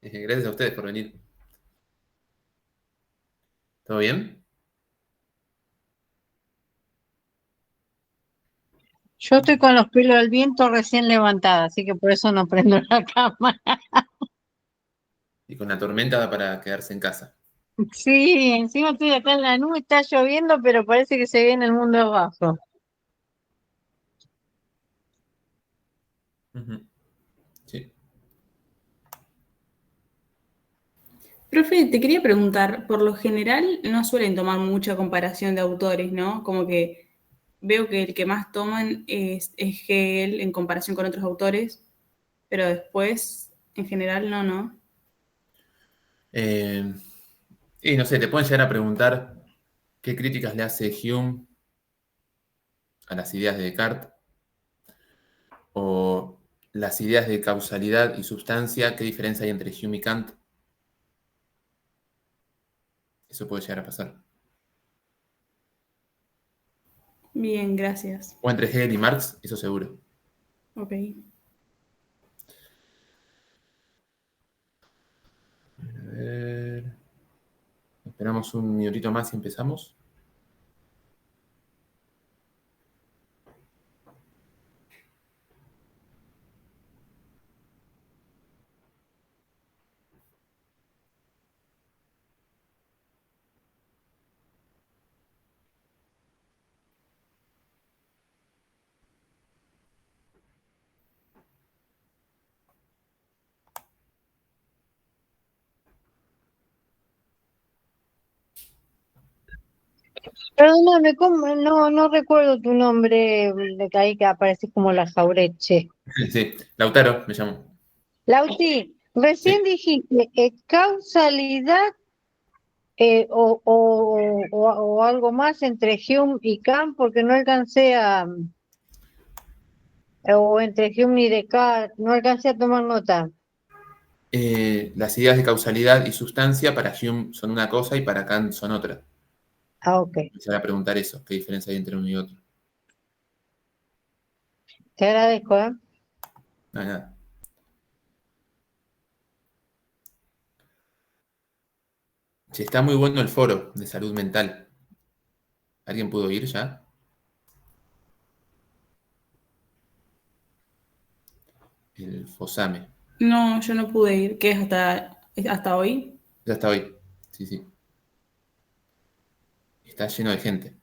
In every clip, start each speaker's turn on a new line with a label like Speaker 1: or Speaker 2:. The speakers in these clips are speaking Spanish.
Speaker 1: Gracias a ustedes por venir. ¿Todo bien?
Speaker 2: Yo estoy con los pelos al viento recién levantada, así que por eso no prendo la cámara.
Speaker 1: Y con la tormenta da para quedarse en casa.
Speaker 2: Sí, encima estoy acá en la nube, está lloviendo, pero parece que se viene el mundo abajo.
Speaker 1: Ujú. Sí.
Speaker 3: Profe, te quería preguntar, por lo general no suelen tomar mucha comparación de autores, ¿no? Como que veo que el que más toman es Hegel en comparación con otros autores, pero después, en general, no.
Speaker 1: Eh, y no sé, te pueden llegar a preguntar qué críticas le hace Hume a las ideas de Descartes o las ideas de causalidad y sustancia, qué diferencia hay entre Hume y Kant. Eso puede llegar a pasar.
Speaker 3: Bien, gracias.
Speaker 1: O entre Hegel y Marx, eso seguro.
Speaker 3: Ok.
Speaker 1: A ver. Esperamos un minutito más y empezamos.
Speaker 2: Perdóname, ¿cómo? No recuerdo tu nombre, de ahí que apareces como la Jaureche.
Speaker 1: Sí, Lautaro me llamo.
Speaker 2: Lauti, recién
Speaker 1: Sí.
Speaker 2: dijiste causalidad o algo más entre Hume y Kant, porque no alcancé o entre Hume y Descartes, no alcancé a tomar nota.
Speaker 1: Las ideas de causalidad y sustancia para Hume son una cosa y para Kant son otra.
Speaker 2: Ah, ok.
Speaker 1: Empezar a preguntar eso, qué diferencia hay entre uno y otro.
Speaker 2: Te agradezco, ¿eh?
Speaker 1: No hay nada. Che, está muy bueno el foro de salud mental. ¿Alguien pudo ir ya? El FOSAME.
Speaker 3: No, yo no pude ir. ¿Qué es hasta hoy?
Speaker 1: Ya está hoy. Sí, sí. Está lleno de gente.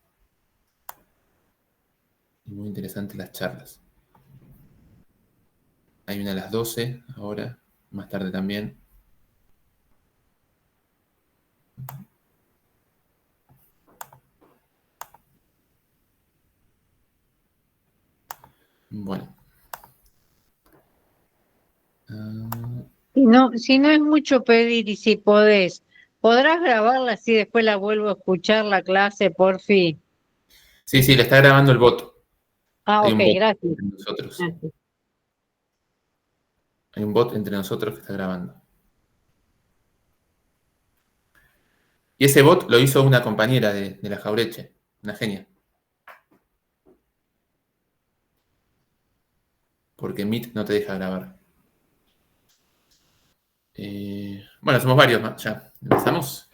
Speaker 1: Y muy interesantes las charlas. Hay una a las 12 ahora, más tarde también. Bueno. Ah,
Speaker 2: Si no es mucho pedir y si podrás grabarla así después la vuelvo a escuchar la clase, por fin.
Speaker 1: sí, sí, le está grabando el bot.
Speaker 2: Ah,
Speaker 1: Hay
Speaker 2: ok,
Speaker 1: un bot
Speaker 2: gracias.
Speaker 1: entre nosotros.
Speaker 2: Gracias.
Speaker 1: Hay un bot entre nosotros que está grabando. Y ese bot lo hizo una compañera de la Jaureche, una genia. Porque Meet no te deja grabar. Bueno, somos varios más. Ya, empezamos.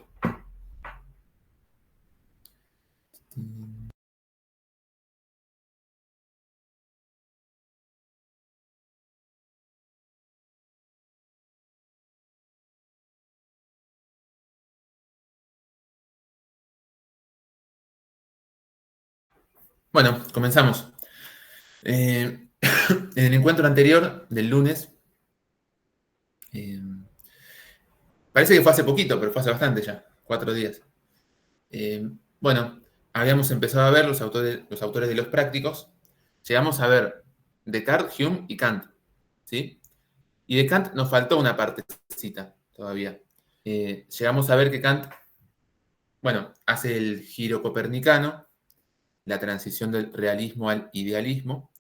Speaker 1: Bueno, comenzamos. En el encuentro anterior del lunes, eh, parece que fue hace poquito, pero fue hace bastante ya, 4 días. Eh, bueno, habíamos empezado a ver los autores de los prácticos. Llegamos a ver Descartes, Hume y Kant. ¿Sí? Y de Kant nos faltó una partecita todavía. Llegamos a ver que Kant, bueno, hace el giro copernicano, la transición del realismo al idealismo,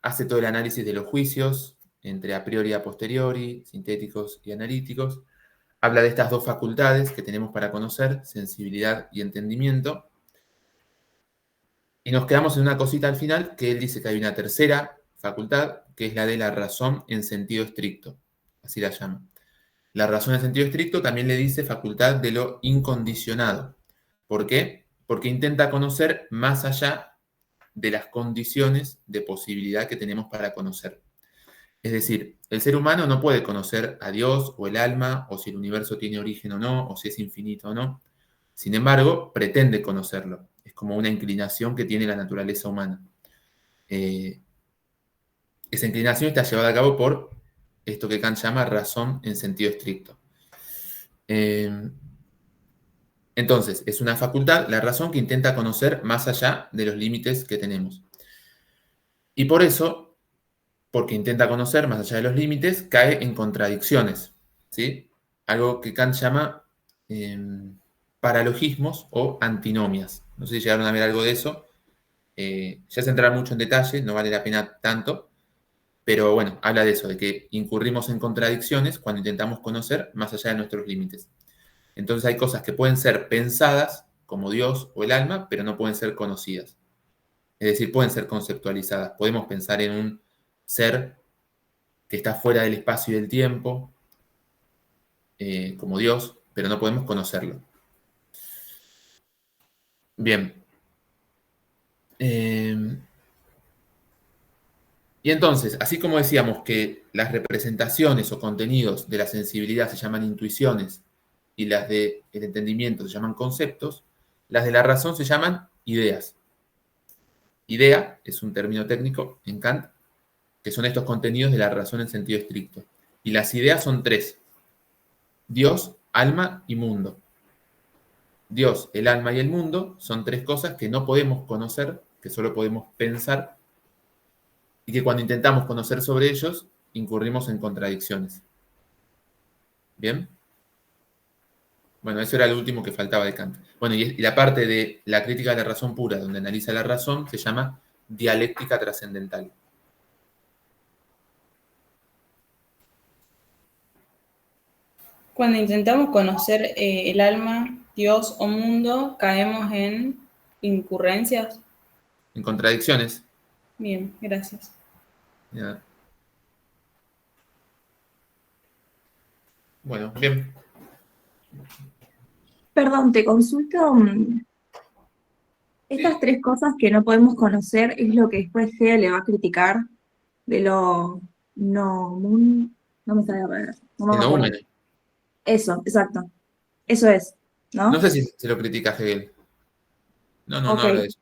Speaker 1: hace todo el análisis de los juicios entre a priori y a posteriori, sintéticos y analíticos, habla de estas dos facultades que tenemos para conocer, sensibilidad y entendimiento, y nos quedamos en una cosita al final, que él dice que hay una tercera facultad, que es la de la razón en sentido estricto, así la llama. La razón en sentido estricto también le dice facultad de lo incondicionado. ¿Por qué? Porque intenta conocer más allá de las condiciones de posibilidad que tenemos para conocer. Es decir, el ser humano no puede conocer a Dios o el alma, o si el universo tiene origen o no, o si es infinito o no. Sin embargo, pretende conocerlo. Es como una inclinación que tiene la naturaleza humana. Esa inclinación está llevada a cabo por esto que Kant llama razón en sentido estricto. Entonces, es una facultad, la razón, que intenta conocer más allá de los límites que tenemos. Y por eso, porque intenta conocer más allá de los límites, cae en contradicciones, ¿sí? Algo que Kant llama paralogismos o antinomias. No sé si llegaron a ver algo de eso. Ya se entrará mucho en detalle, no vale la pena tanto, pero bueno, habla de eso, de que incurrimos en contradicciones cuando intentamos conocer más allá de nuestros límites. Entonces hay cosas que pueden ser pensadas, como Dios o el alma, pero no pueden ser conocidas. Es decir, pueden ser conceptualizadas. Podemos pensar en un ser que está fuera del espacio y del tiempo, como Dios, pero no podemos conocerlo. Bien. Y entonces, así como decíamos que las representaciones o contenidos de la sensibilidad se llaman intuiciones y las del entendimiento se llaman conceptos, las de la razón se llaman ideas. Idea es un término técnico en Kant, que son estos contenidos de la razón en sentido estricto. Y las ideas son tres: Dios, alma y mundo. Dios, el alma y el mundo son tres cosas que no podemos conocer, que solo podemos pensar, y que cuando intentamos conocer sobre ellos, incurrimos en contradicciones. ¿Bien? Bueno, eso era lo último que faltaba de Kant. Bueno, y la parte de la crítica de la razón pura, donde analiza la razón, se llama dialéctica trascendental.
Speaker 3: Cuando intentamos conocer el alma, Dios o mundo, caemos en incurrencias.
Speaker 1: En contradicciones.
Speaker 3: Bien, gracias.
Speaker 1: Ya. Bueno, bien.
Speaker 4: Perdón, te consulto. Estas tres cosas que no podemos conocer es lo que después Hegel le va a criticar de lo no me sale la palabra, no me
Speaker 1: El
Speaker 4: acuerdo.
Speaker 1: noúmeno.
Speaker 4: Eso, exacto. Eso es,
Speaker 1: No
Speaker 4: ¿no?
Speaker 1: sé si se lo critica Hegel. No
Speaker 4: Ok.
Speaker 1: habla de eso.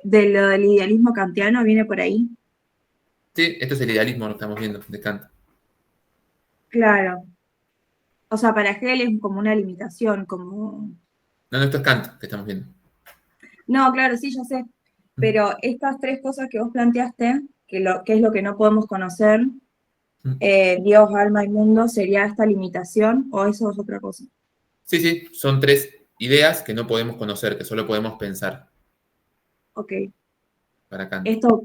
Speaker 4: De lo del idealismo kantiano viene por ahí.
Speaker 1: Sí, esto es el idealismo que estamos viendo de Kant.
Speaker 4: Claro. O sea, para Hegel es como una limitación, como...
Speaker 1: No, esto es Kant que estamos viendo.
Speaker 4: No, claro, sí, ya sé. Pero estas tres cosas que vos planteaste, que es lo que no podemos conocer, Dios, alma y mundo, ¿sería esta limitación o eso es otra cosa?
Speaker 1: Sí, son tres ideas que no podemos conocer, que solo podemos pensar
Speaker 4: Ok.
Speaker 1: para Kant.
Speaker 4: ¿Esto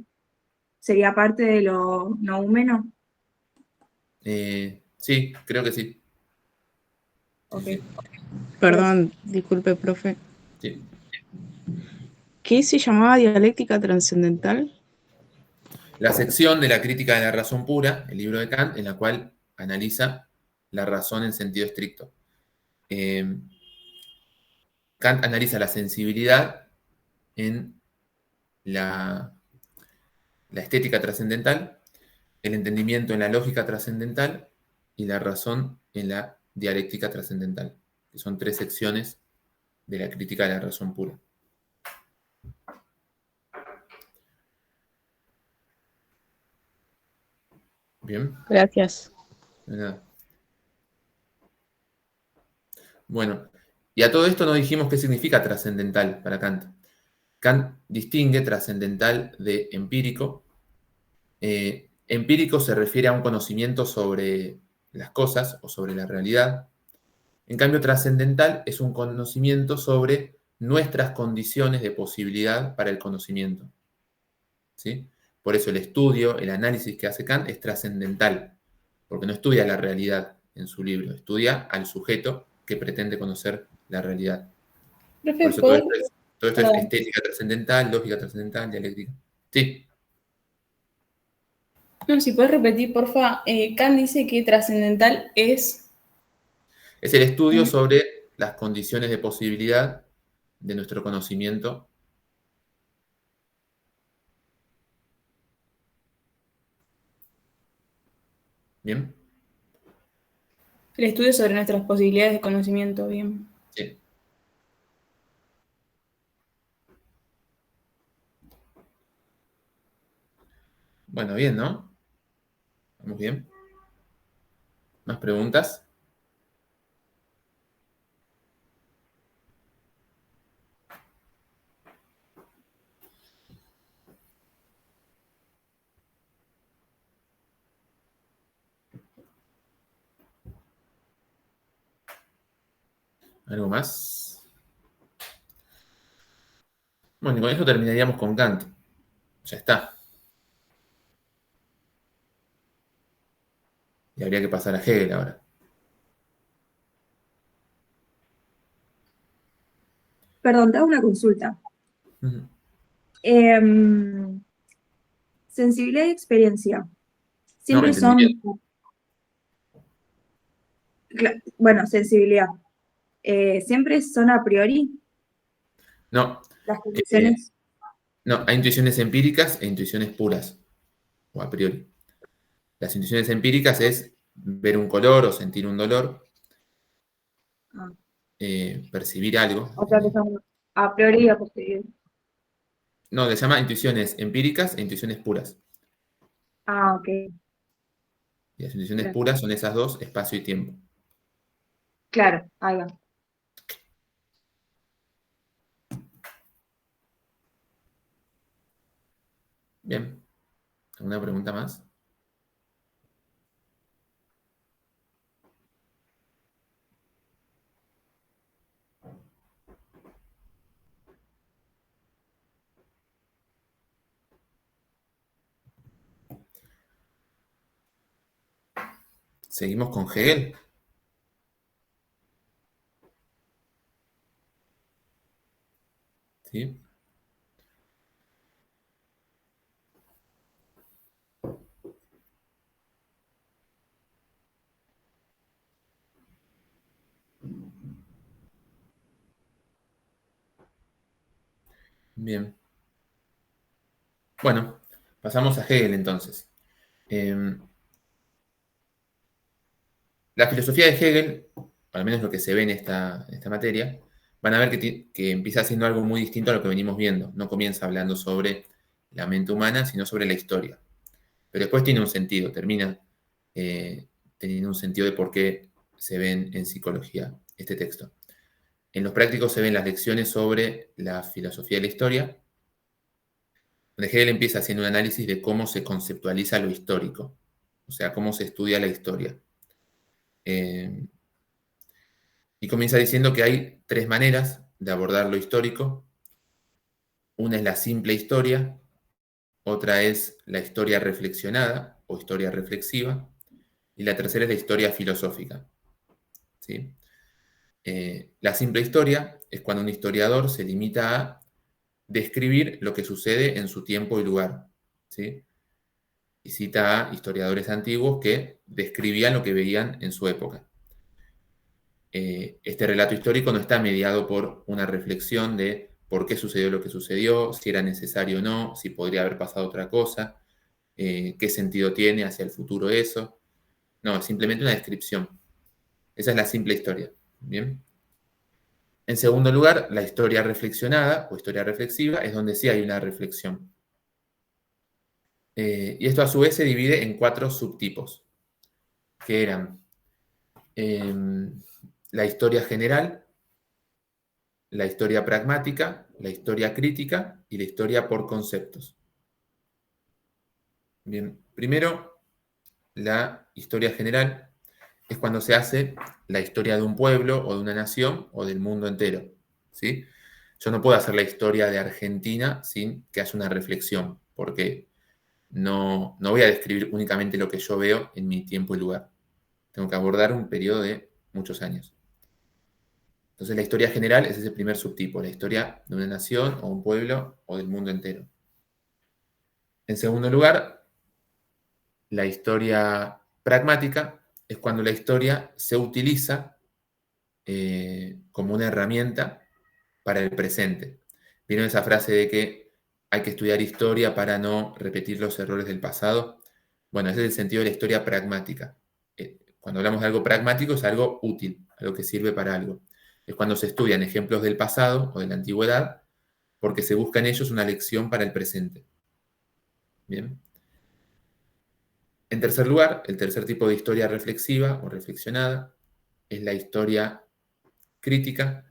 Speaker 4: sería parte de lo noúmeno?
Speaker 1: Sí, creo que sí.
Speaker 4: Ok.
Speaker 1: Sí,
Speaker 5: Perdón, disculpe, profe.
Speaker 1: sí.
Speaker 5: ¿Qué se llamaba dialéctica trascendental?
Speaker 1: La sección de la crítica de la razón pura, el libro de Kant, en la cual analiza la razón en sentido estricto. Kant analiza la sensibilidad en la estética trascendental, el entendimiento en la lógica trascendental y la razón en la dialéctica trascendental, que son tres secciones de la crítica de la razón pura. Bien.
Speaker 5: Gracias.
Speaker 1: De nada. Bueno, y a todo esto no dijimos qué significa trascendental para Kant. Kant distingue trascendental de empírico. Empírico se refiere a un conocimiento sobre las cosas o sobre la realidad. En cambio, trascendental es un conocimiento sobre nuestras condiciones de posibilidad para el conocimiento. ¿Sí? Por eso el estudio, el análisis que hace Kant es trascendental, porque no estudia la realidad en su libro, estudia al sujeto que pretende conocer la realidad. Por
Speaker 3: Profe,
Speaker 1: eso todo esto es
Speaker 3: perdón.
Speaker 1: estética trascendental, lógica trascendental, dialéctica. Sí,
Speaker 3: No, si puedes repetir, porfa. Kant dice que trascendental es...
Speaker 1: Es el estudio sobre las condiciones de posibilidad de nuestro conocimiento. ¿Bien?
Speaker 3: El estudio sobre nuestras posibilidades de conocimiento, bien.
Speaker 1: Sí. Bueno, bien, ¿no? ¿Vamos bien? ¿Más preguntas? ¿Algo más? Bueno, y con esto terminaríamos con Kant. Ya está. Y habría que pasar a Hegel ahora.
Speaker 4: Perdón, te hago una consulta.
Speaker 1: Ujú.
Speaker 4: Sensibilidad y experiencia.
Speaker 1: No,
Speaker 4: Siempre
Speaker 1: entendimiento.
Speaker 4: son, bueno, sensibilidad. Siempre son a priori
Speaker 1: No,
Speaker 4: las
Speaker 1: eh,
Speaker 4: condiciones.
Speaker 1: no, hay intuiciones empíricas e intuiciones puras, o a priori. Las intuiciones empíricas es ver un color o sentir un dolor,
Speaker 4: Ah,
Speaker 1: percibir algo.
Speaker 4: o sea que son a priori y a posteriori.
Speaker 1: No, le llama intuiciones empíricas e intuiciones puras.
Speaker 4: Ah, ok.
Speaker 1: Y las intuiciones
Speaker 4: Gracias.
Speaker 1: puras son esas dos, espacio y tiempo.
Speaker 4: Claro, ahí va.
Speaker 1: Bien. ¿Alguna pregunta más? Seguimos con Hegel. ¿Sí? Bien. Bueno, pasamos a Hegel entonces. Eh, la filosofía de Hegel, al menos lo que se ve en esta materia, van a ver que empieza siendo algo muy distinto a lo que venimos viendo. No comienza hablando sobre la mente humana, sino sobre la historia. Pero después tiene un sentido, termina teniendo un sentido de por qué se ven en psicología este texto. En los prácticos se ven las lecciones sobre la filosofía de la historia, donde Hegel empieza haciendo un análisis de cómo se conceptualiza lo histórico, o sea, cómo se estudia la historia. Y comienza diciendo que hay tres maneras de abordar lo histórico. Una es la simple historia, otra es la historia reflexionada o historia reflexiva, y la tercera es la historia filosófica. ¿Sí? La simple historia es cuando un historiador se limita a describir lo que sucede en su tiempo y lugar. ¿Sí? Y cita a historiadores antiguos que describían lo que veían en su época. Este relato histórico no está mediado por una reflexión de por qué sucedió lo que sucedió, si era necesario o no, si podría haber pasado otra cosa, qué sentido tiene hacia el futuro eso. No, es simplemente una descripción. Esa es la simple historia. ¿Bien? En segundo lugar, la historia reflexionada o historia reflexiva es donde sí hay una reflexión. Y esto a su vez se divide en cuatro subtipos, que eran la historia general, la historia pragmática, la historia crítica y la historia por conceptos. Bien, primero, la historia general es cuando se hace la historia de un pueblo o de una nación o del mundo entero. ¿Sí? Yo no puedo hacer la historia de Argentina sin que haya una reflexión, porque no voy a describir únicamente lo que yo veo en mi tiempo y lugar. Tengo que abordar un periodo de muchos años. Entonces la historia general es ese primer subtipo, la historia de una nación o un pueblo o del mundo entero. En segundo lugar, la historia pragmática es cuando la historia se utiliza como una herramienta para el presente. ¿Vieron esa frase de que hay que estudiar historia para no repetir los errores del pasado? Bueno, ese es el sentido de la historia pragmática. Cuando hablamos de algo pragmático es algo útil, algo que sirve para algo. Es cuando se estudian ejemplos del pasado o de la antigüedad porque se busca en ellos una lección para el presente. Bien. En tercer lugar, el tercer tipo de historia reflexiva o reflexionada es la historia crítica,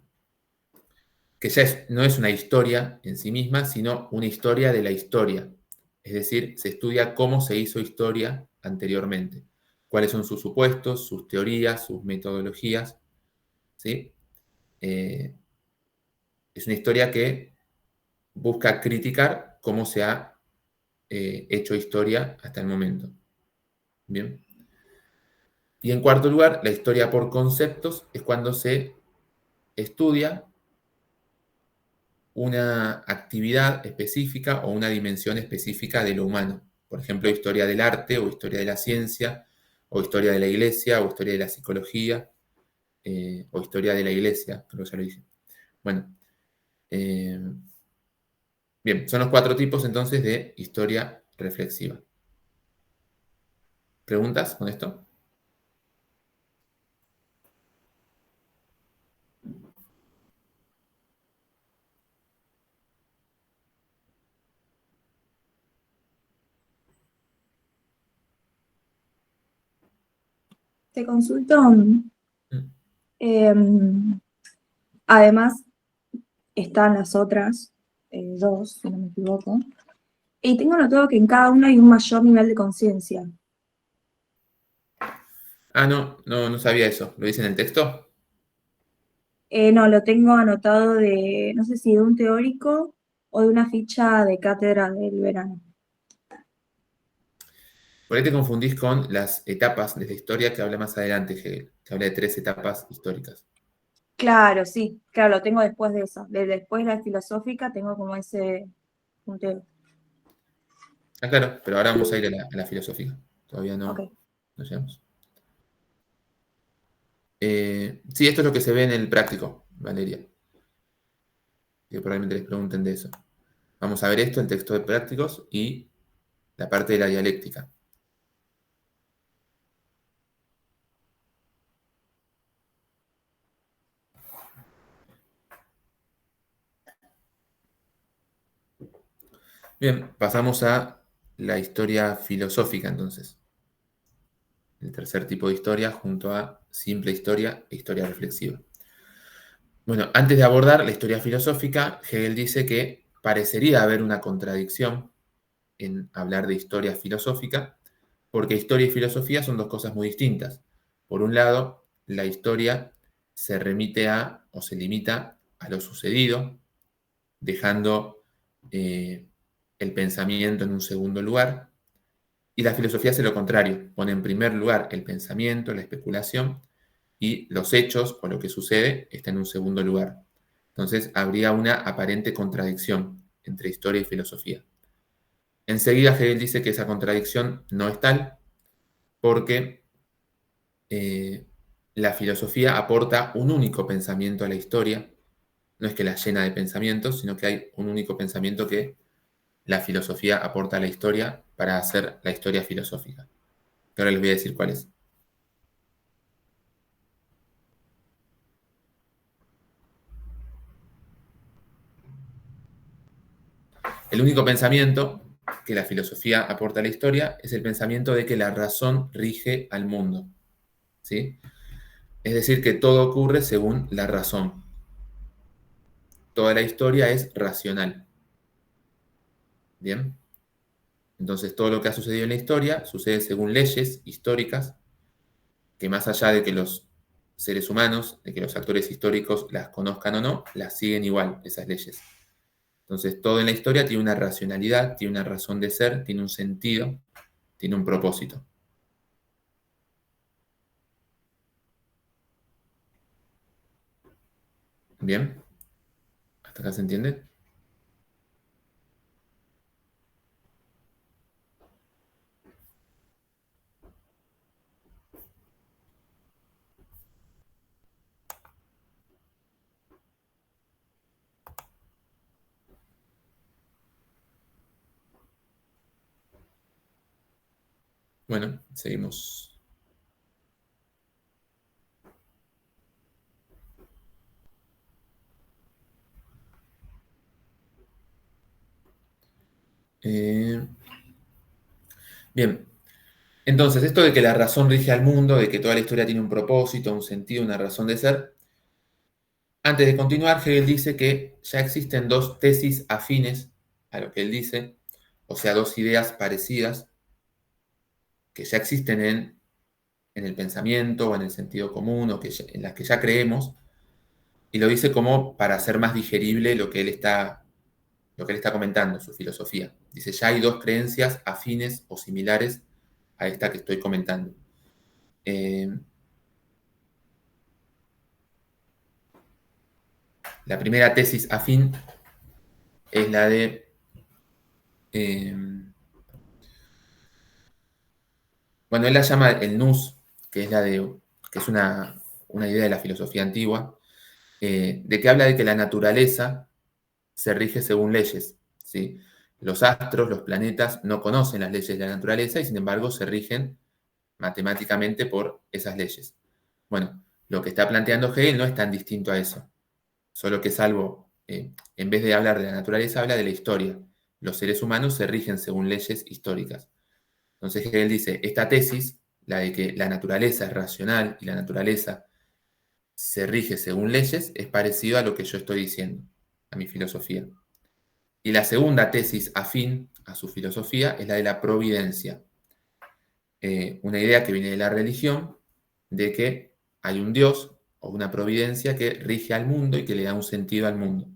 Speaker 1: que ya no es una historia en sí misma, sino una historia de la historia. Es decir, se estudia cómo se hizo historia anteriormente, cuáles son sus supuestos, sus teorías, sus metodologías. ¿Sí? Es una historia que busca criticar cómo se ha hecho historia hasta el momento. Bien. Y en cuarto lugar, la historia por conceptos es cuando se estudia una actividad específica o una dimensión específica de lo humano. Por ejemplo, historia del arte o historia de la ciencia o historia de la iglesia o historia de la psicología o historia de la iglesia, creo que ya lo dije. Bueno, bien, son los cuatro tipos entonces de historia reflexiva. ¿Preguntas con esto?
Speaker 4: Te consulto,
Speaker 1: Mm.
Speaker 4: además están las otras dos, si no me equivoco, y tengo notado que en cada una hay un mayor nivel de conciencia.
Speaker 1: Ah, no sabía eso. ¿Lo dice en el texto?
Speaker 4: No, lo tengo anotado de, no sé si de un teórico o de una ficha de cátedra del verano.
Speaker 1: Por ahí te confundís con las etapas de la historia que habla más adelante Hegel, que habla de 3 etapas históricas.
Speaker 4: Claro, sí, claro, lo tengo después de eso. Después de la filosófica tengo como ese punteo.
Speaker 1: Ah, claro, pero ahora vamos a ir a la filosófica. Todavía
Speaker 4: Ok.
Speaker 1: no llegamos. Sí, esto es lo que se ve en el práctico, Valeria. Que probablemente les pregunten de eso. Vamos a ver esto, el texto de prácticos y la parte de la dialéctica. Bien, pasamos a la historia filosófica entonces. El tercer tipo de historia junto a simple historia e historia reflexiva. Bueno, antes de abordar la historia filosófica, Hegel dice que parecería haber una contradicción en hablar de historia filosófica, porque historia y filosofía son dos cosas muy distintas. Por un lado, la historia se remite a o se limita a lo sucedido, dejando el pensamiento en un segundo lugar, y la filosofía hace lo contrario, pone en primer lugar el pensamiento, la especulación, y los hechos o lo que sucede está en un segundo lugar. Entonces habría una aparente contradicción entre historia y filosofía. Enseguida Hegel dice que esa contradicción no es tal porque la filosofía aporta un único pensamiento a la historia, no es que la llena de pensamientos, sino que hay un único pensamiento que la filosofía aporta a la historia para hacer la historia filosófica. Y ahora les voy a decir cuál es. El único pensamiento que la filosofía aporta a la historia es el pensamiento de que la razón rige al mundo. ¿Sí? Es decir, que todo ocurre según la razón. Toda la historia es racional. ¿Bien? Entonces, todo lo que ha sucedido en la historia sucede según leyes históricas que más allá de que los seres humanos, de que los actores históricos las conozcan o no, las siguen igual, esas leyes. Entonces, todo en la historia tiene una racionalidad, tiene una razón de ser, tiene un sentido, tiene un propósito. ¿Bien? ¿Hasta acá se entiende? Bueno, seguimos. Bien, entonces esto de que la razón rige al mundo, de que toda la historia tiene un propósito, un sentido, una razón de ser. Antes de continuar, Hegel dice que ya existen dos tesis afines a lo que él dice, o sea, dos ideas parecidas que ya existen en el pensamiento o en el sentido común o en las que ya creemos, y lo dice como para hacer más digerible lo que él está comentando, su filosofía. Dice, ya hay dos creencias afines o similares a esta que estoy comentando. La primera tesis afín es la de... bueno, él la llama el nous, que es una idea de la filosofía antigua, de que habla de que la naturaleza se rige según leyes, ¿sí? Los astros, los planetas, no conocen las leyes de la naturaleza y sin embargo se rigen matemáticamente por esas leyes. Bueno, lo que está planteando Hegel no es tan distinto a eso, solo que en vez de hablar de la naturaleza, habla de la historia. Los seres humanos se rigen según leyes históricas. Entonces Hegel dice, esta tesis, la de que la naturaleza es racional y la naturaleza se rige según leyes, es parecido a lo que yo estoy diciendo, a mi filosofía. Y la segunda tesis afín a su filosofía es la de la providencia. Una idea que viene de la religión, de que hay un Dios o una providencia que rige al mundo y que le da un sentido al mundo.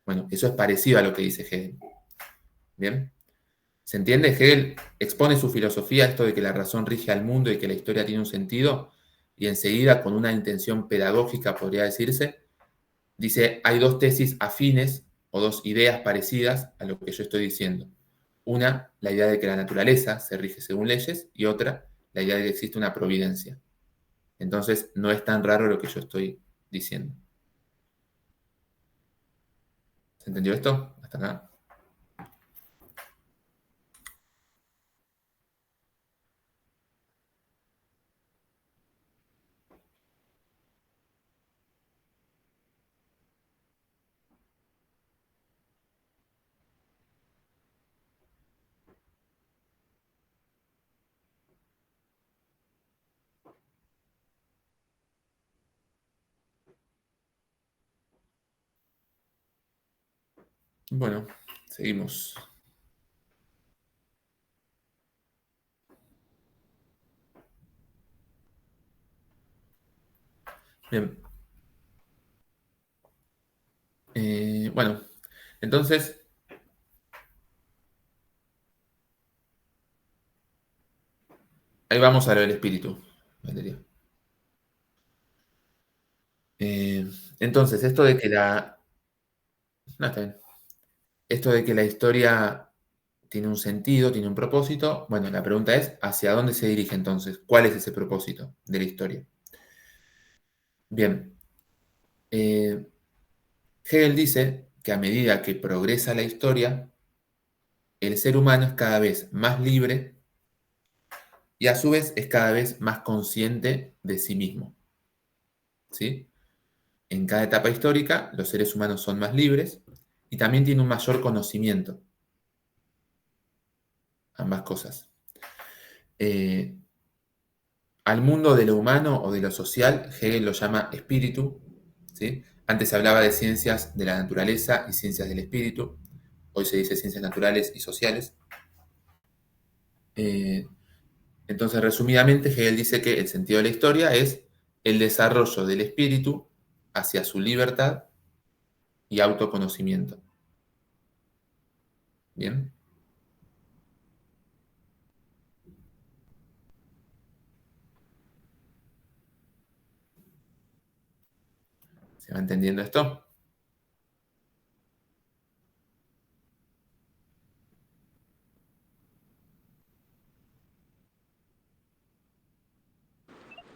Speaker 1: Bueno, eso es parecido a lo que dice Hegel. ¿Bien? ¿Se entiende? Hegel expone su filosofía, esto de que la razón rige al mundo y que la historia tiene un sentido, y enseguida, con una intención pedagógica, podría decirse, dice, hay dos tesis afines o dos ideas parecidas a lo que yo estoy diciendo. Una, la idea de que la naturaleza se rige según leyes, y otra, la idea de que existe una providencia. Entonces, no es tan raro lo que yo estoy diciendo. ¿Se entendió esto? Hasta acá. Bueno, seguimos. Bien. Bueno, entonces, ahí vamos a lo del espíritu. Valeria. Entonces, esto de que no, está bien. Esto de que la historia tiene un sentido, tiene un propósito, bueno, la pregunta es, ¿hacia dónde se dirige entonces? ¿Cuál es ese propósito de la historia? Bien, Hegel dice que a medida que progresa la historia, el ser humano es cada vez más libre y a su vez es cada vez más consciente de sí mismo. ¿Sí? En cada etapa histórica, los seres humanos son más libres y también tienen un mayor conocimiento. Ambas cosas. Al mundo de lo humano o de lo social, Hegel lo llama espíritu. ¿Sí? Antes se hablaba de ciencias de la naturaleza y ciencias del espíritu. Hoy se dice ciencias naturales y sociales. Entonces, resumidamente, Hegel dice que el sentido de la historia es el desarrollo del espíritu hacia su libertad y autoconocimiento. ¿Bien? ¿Se va entendiendo esto?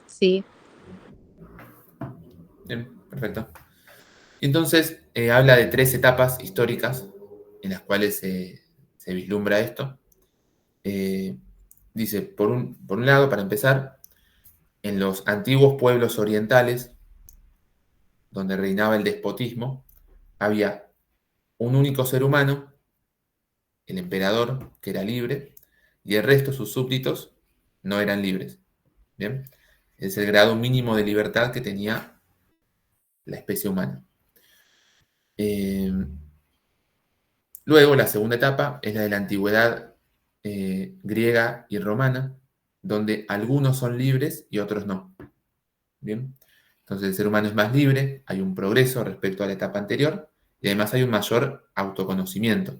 Speaker 2: Sí.
Speaker 1: Bien, perfecto. Entonces, habla de tres etapas históricas en las cuales se vislumbra esto. dice, por un lado, para empezar, en los antiguos pueblos orientales, donde reinaba el despotismo, había un único ser humano, el emperador, que era libre, y el resto, sus súbditos, no eran libres. ¿Bien? Es el grado mínimo de libertad que tenía la especie humana. Eh, Luego, la segunda etapa es la de la antigüedad griega y romana, donde algunos son libres y otros no. ¿Bien? Entonces el ser humano es más libre, hay un progreso respecto a la etapa anterior y además hay un mayor autoconocimiento.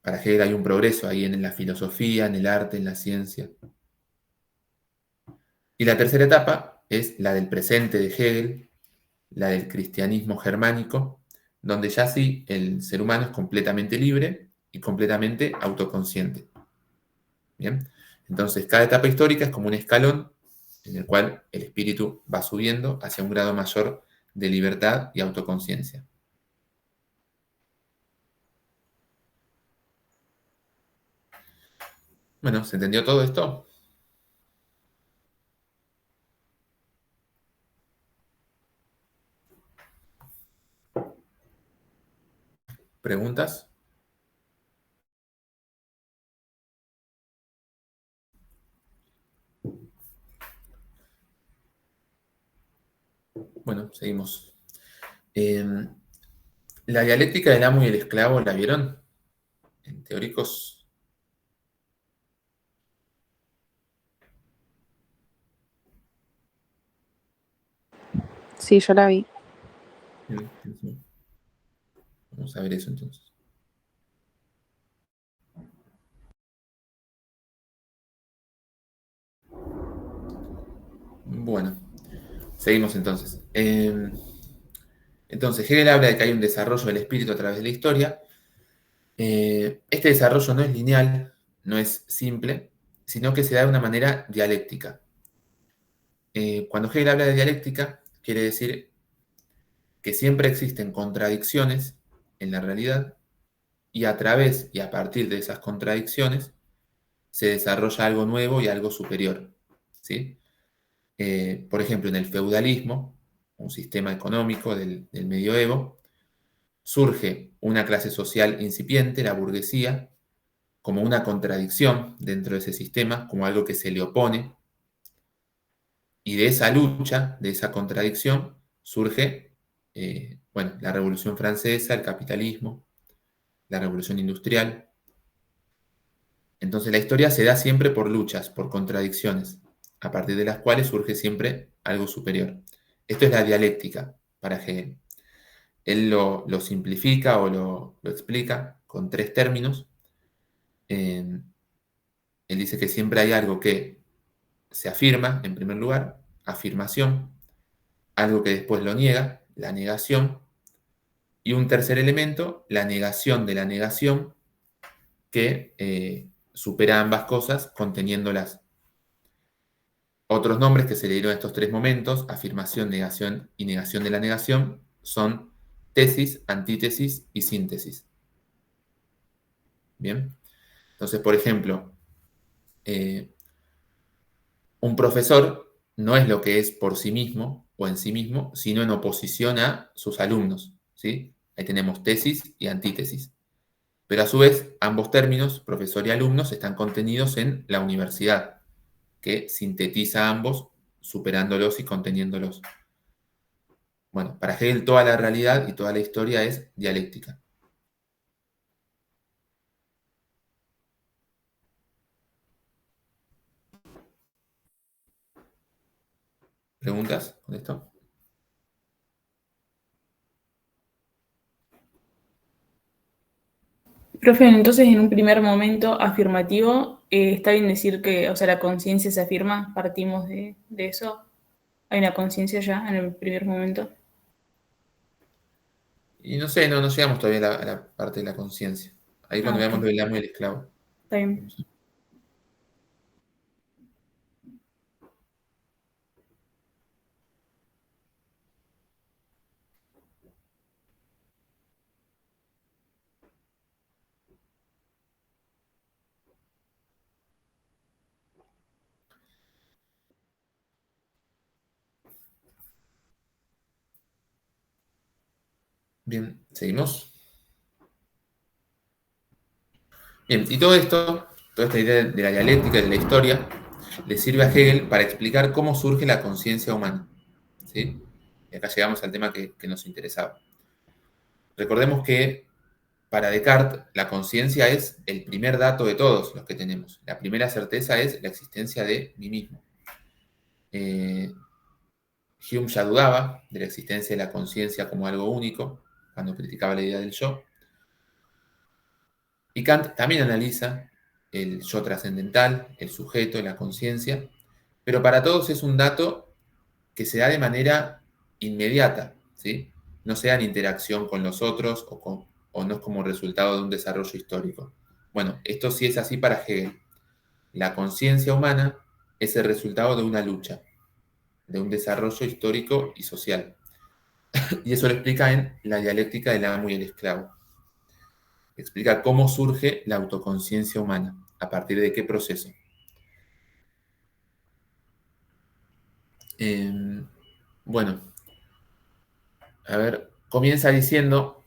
Speaker 1: Para Hegel hay un progreso ahí en la filosofía, en el arte, en la ciencia. Y la tercera etapa es la del presente de Hegel, la del cristianismo germánico, donde ya sí el ser humano es completamente libre y completamente autoconsciente. ¿Bien? Entonces, cada etapa histórica es como un escalón en el cual el espíritu va subiendo hacia un grado mayor de libertad y autoconciencia. Bueno, ¿se entendió todo esto? ¿Preguntas? Bueno, seguimos. La dialéctica del amo y el esclavo, ¿la vieron? En teóricos.
Speaker 5: Sí, yo la vi.
Speaker 1: Vamos a ver eso entonces. Bueno, seguimos entonces. Entonces, Hegel habla de que hay un desarrollo del espíritu a través de la historia. Este desarrollo no es lineal, no es simple, sino que se da de una manera dialéctica. Cuando Hegel habla de dialéctica, quiere decir que siempre existen contradicciones en la realidad y a través y a partir de esas contradicciones se desarrolla algo nuevo y algo superior. ¿Sí? Por ejemplo, en el feudalismo, un sistema económico del medioevo, surge una clase social incipiente, la burguesía, como una contradicción dentro de ese sistema, como algo que se le opone, y de esa lucha, de esa contradicción, surge bueno, la Revolución Francesa, el capitalismo, la Revolución Industrial. Entonces la historia se da siempre por luchas, por contradicciones, a partir de las cuales surge siempre algo superior. Esto es la dialéctica para Hegel. Él lo simplifica o lo explica con tres términos. Él dice que siempre hay algo que se afirma, en primer lugar, afirmación, algo que después lo niega, la negación, y un tercer elemento, la negación de la negación, que supera ambas cosas conteniéndolas. Otros nombres que se le dieron a estos tres momentos, afirmación, negación y negación de la negación, son tesis, antítesis y síntesis. Bien, entonces, por ejemplo, un profesor no es lo que es por sí mismo o en sí mismo, sino en oposición a sus alumnos. ¿Sí? Ahí tenemos tesis y antítesis. Pero a su vez, ambos términos, profesor y alumnos, están contenidos en la universidad, que sintetiza ambos, superándolos y conteniéndolos. Bueno, para Hegel toda la realidad y toda la historia es dialéctica. ¿Preguntas con esto?
Speaker 3: Profe, entonces en un primer momento afirmativo, ¿está bien decir que, o sea, la conciencia se afirma? ¿Partimos de eso? ¿Hay una conciencia ya en el primer momento?
Speaker 1: Y no sé, no llegamos todavía a la parte de la conciencia. Ahí
Speaker 3: Ah,
Speaker 1: cuando
Speaker 3: ok,
Speaker 1: veamos lo del amo y el esclavo.
Speaker 3: está bien.
Speaker 1: Bien, seguimos. Bien, y todo esto, toda esta idea de la dialéctica, de la historia, le sirve a Hegel para explicar cómo surge la conciencia humana. ¿Sí? Y acá llegamos al tema que nos interesaba. Recordemos que para Descartes la conciencia es el primer dato de todos los que tenemos. La primera certeza es la existencia de mí mismo. Hume ya dudaba de la existencia de la conciencia como algo único cuando criticaba la idea del yo. Y Kant también analiza el yo trascendental, el sujeto, la conciencia, pero para todos es un dato que se da de manera inmediata, ¿sí? No se da en interacción con los otros o no es como resultado de un desarrollo histórico. Bueno, esto sí es así para Hegel. La conciencia humana es el resultado de una lucha, de un desarrollo histórico y social. Y eso lo explica en La dialéctica del amo y el esclavo. Explica cómo surge la autoconciencia humana, a partir de qué proceso. Bueno, a ver, comienza diciendo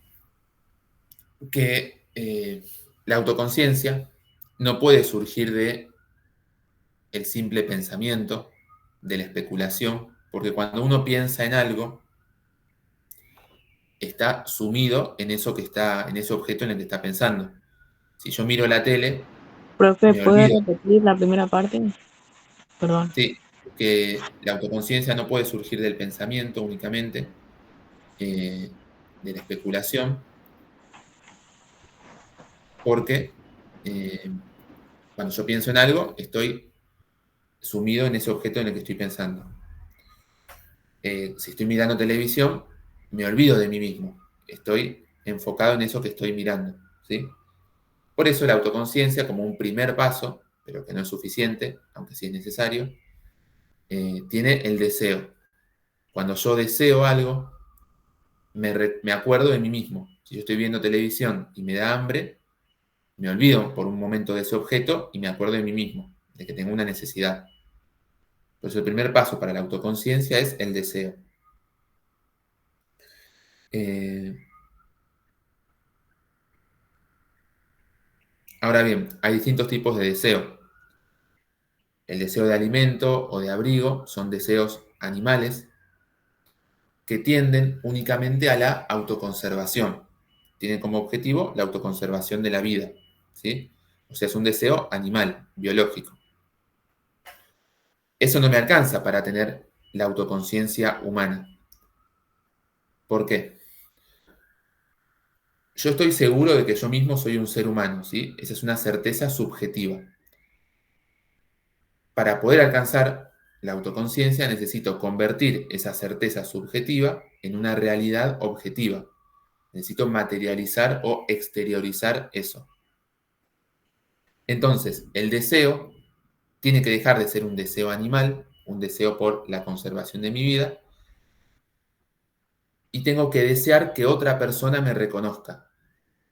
Speaker 1: que la autoconciencia no puede surgir de el simple pensamiento, de la especulación, porque cuando uno piensa en algo, está sumido en eso que está, en ese objeto en el que está pensando. Si yo miro la tele,
Speaker 5: Profe,
Speaker 1: me
Speaker 5: ¿puede
Speaker 1: olvido.
Speaker 5: repetir la primera parte? Perdón.
Speaker 1: Sí, que la autoconciencia no puede surgir del pensamiento únicamente, de la especulación, porque cuando yo pienso en algo, estoy sumido en ese objeto en el que estoy pensando. Si estoy mirando televisión, me olvido de mí mismo. Estoy enfocado en eso que estoy mirando, ¿sí? Por eso la autoconciencia, como un primer paso, pero que no es suficiente, aunque sí es necesario, tiene el deseo. Cuando yo deseo algo, me acuerdo de mí mismo. Si yo estoy viendo televisión y me da hambre, me olvido por un momento de ese objeto y me acuerdo de mí mismo, de que tengo una necesidad. Por eso el primer paso para la autoconciencia es el deseo. Ahora bien, hay distintos tipos de deseo. El deseo de alimento o de abrigo son deseos animales que tienden únicamente a la autoconservación. Tienen como objetivo la autoconservación de la vida, ¿sí? O sea, es un deseo animal, biológico. Eso no me alcanza para tener la autoconciencia humana. ¿Por qué? Yo estoy seguro de que yo mismo soy un ser humano, ¿sí? Esa es una certeza subjetiva. Para poder alcanzar la autoconciencia necesito convertir esa certeza subjetiva en una realidad objetiva. Necesito materializar o exteriorizar eso. Entonces, el deseo tiene que dejar de ser un deseo animal, un deseo por la conservación de mi vida, y tengo que desear que otra persona me reconozca.